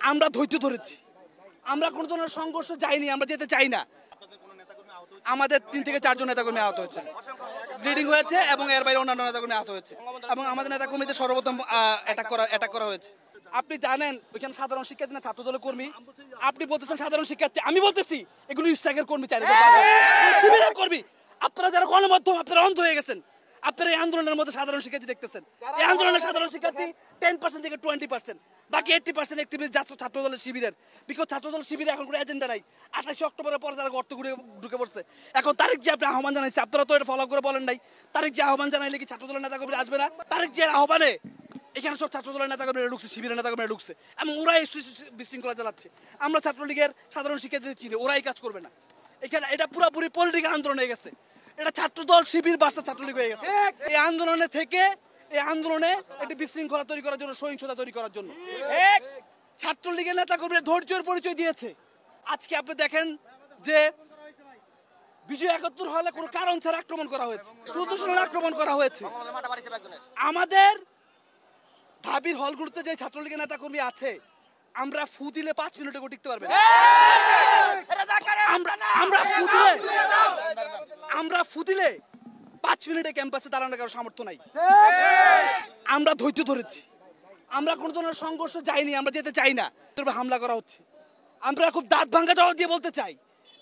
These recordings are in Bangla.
আমরা ধৈর্য ধরেছি, আমরা কোনো ধরনের সংঘর্ষ যাইনি, আমরা যেতে চাই না। আমাদের 3 থেকে 4 জন নেতাকর্মী আহত হয়েছে, ব্লিডিং হয়েছে এবং এর বাইরে অন্যান্য নেতাকর্মী আহত হয়েছে এবং আমাদের নেতাকর্মীদের সর্বপ্রথম অ্যাটাক করা হয়েছে। আপনি জানেন ওইখানে সাধারণ শিক্ষার্থী না ছাত্রদলের কর্মী, আপনি বলতেছেন সাধারণ শিক্ষার্থী, আমি বলতেছি এগুলো স্ট্রাইকের কর্মী, শিবিরের কর্মী। আপনারা যারা গণমাধ্যম, আপনারা অন্ধ হয়ে গেছেন। আপনারা এই আন্দোলনের মধ্যে সাধারণ শিক্ষার্থী দেখতেছেন, এই আন্দোলনের সাধারণ শিক্ষার্থী 10% থেকে 20%, বাকি 80% অ্যাক্টিভিস্ট ছাত্র দলের শিবিরের। বিকজ ছাত্র দল শিবিরে এখন কোনো এজেন্ডা নাই। 28 অক্টোবরের পর তারা গর্ত ঢুকে পড়ছে। এখন তারিখ যে আপনি আহ্বান জানাইছে, আপনারা তো এটা ফলো করে বলেন নাই। তারিখ যে আহ্বান জানাইলে কি ছাত্র দলের নেতাকর্মীরা আসবে না? তারিখ যে আহ্বানে এখানে সব ছাত্র দলের নেতাকর্মীরা ঢুকছে, শিবিরের নেতাকর্মীরা ঢুকছে এবং ওরাই বিশৃঙ্খলা চালাচ্ছে। আমরা ছাত্রলীগের সাধারণ শিক্ষার্থীদের চিনি, ওরাই কাজ করবে না এখানে। এটা পুরোপুরি পলিটিক্যাল আন্দোলন হয়ে গেছে। এটা ছাত্রদল শিবির বার্তা ছাত্রলীগ হয়ে গেছে। এই আন্দোলনে থেকে এই আন্দোলনে একটি বিশৃঙ্খলা তৈরি করার জন্য, সহিংসতা তৈরি করার জন্য ছাত্রলীগের নেতাকর্মীরা ধৈর্যের পরিচয় দিয়েছে। আজকে আপনি দেখেন যে বিজয় ৭১ হলে কোনো কারণ ছাড়া আক্রমণ করা হয়েছে, ১৪ সালে আক্রমণ করা হয়েছে। আমাদের ঢাবির হলগুলোতে যে ছাত্রলীগের নেতাকর্মী আছে, আমরা ফু দিলে 5 মিনিটে টিকতে পারবে না। আমরা ফু দিলে 5 মিনিটে ক্যাম্পাসে দাঁড়ানোর কারো সামর্থ্য নাই। আমরা ধৈর্য ধরেছি, আমরা কোনো ধরনের সংঘর্ষ যাইনি, আমরা যেতে চাই না। হামলা করা হচ্ছে, আমরা খুব দাঁত ভাঙ্গা জবাব দিয়ে বলতে চাই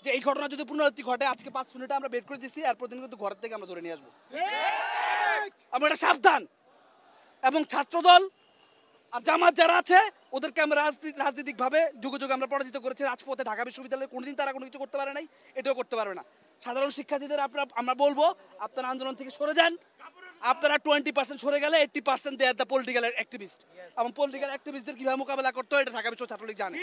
যে এই ঘটনা যদি পুনরাবৃত্তি ঘটে, আজকে 5 মিনিটে আমরা বের করে দিচ্ছি, এরপর দিন কিন্তু ঘর থেকে আমরা ধরে নিয়ে আসবো। আমরা এটা সাবধান। এবং ছাত্রদল আর জামাত যারা আছে ওদেরকে আমরা রাজনৈতিকভাবে যুগে যুগে আমরা পরাজিত করেছি। রাজপথে ঢাকা বিশ্ববিদ্যালয়ে কোনোদিন তারা কোনো কিছু করতে পারে নাই, এটাও করতে পারবে না। সাধারণ শিক্ষার্থীদের আমরা বলবো আপনারা আন্দোলন থেকে সরে যান। আপনারা 20% সরে গেলে 80% দেয়ার দ্য পলিটিক্যাল অ্যাক্টিভিস্ট, এবং পলিটিক্যাল অ্যাক্টিভিস্টদের কিভাবে মোকাবেলা করতে হয় এটা ঢাকা বিশ্ব ছাত্রলীগ জানে।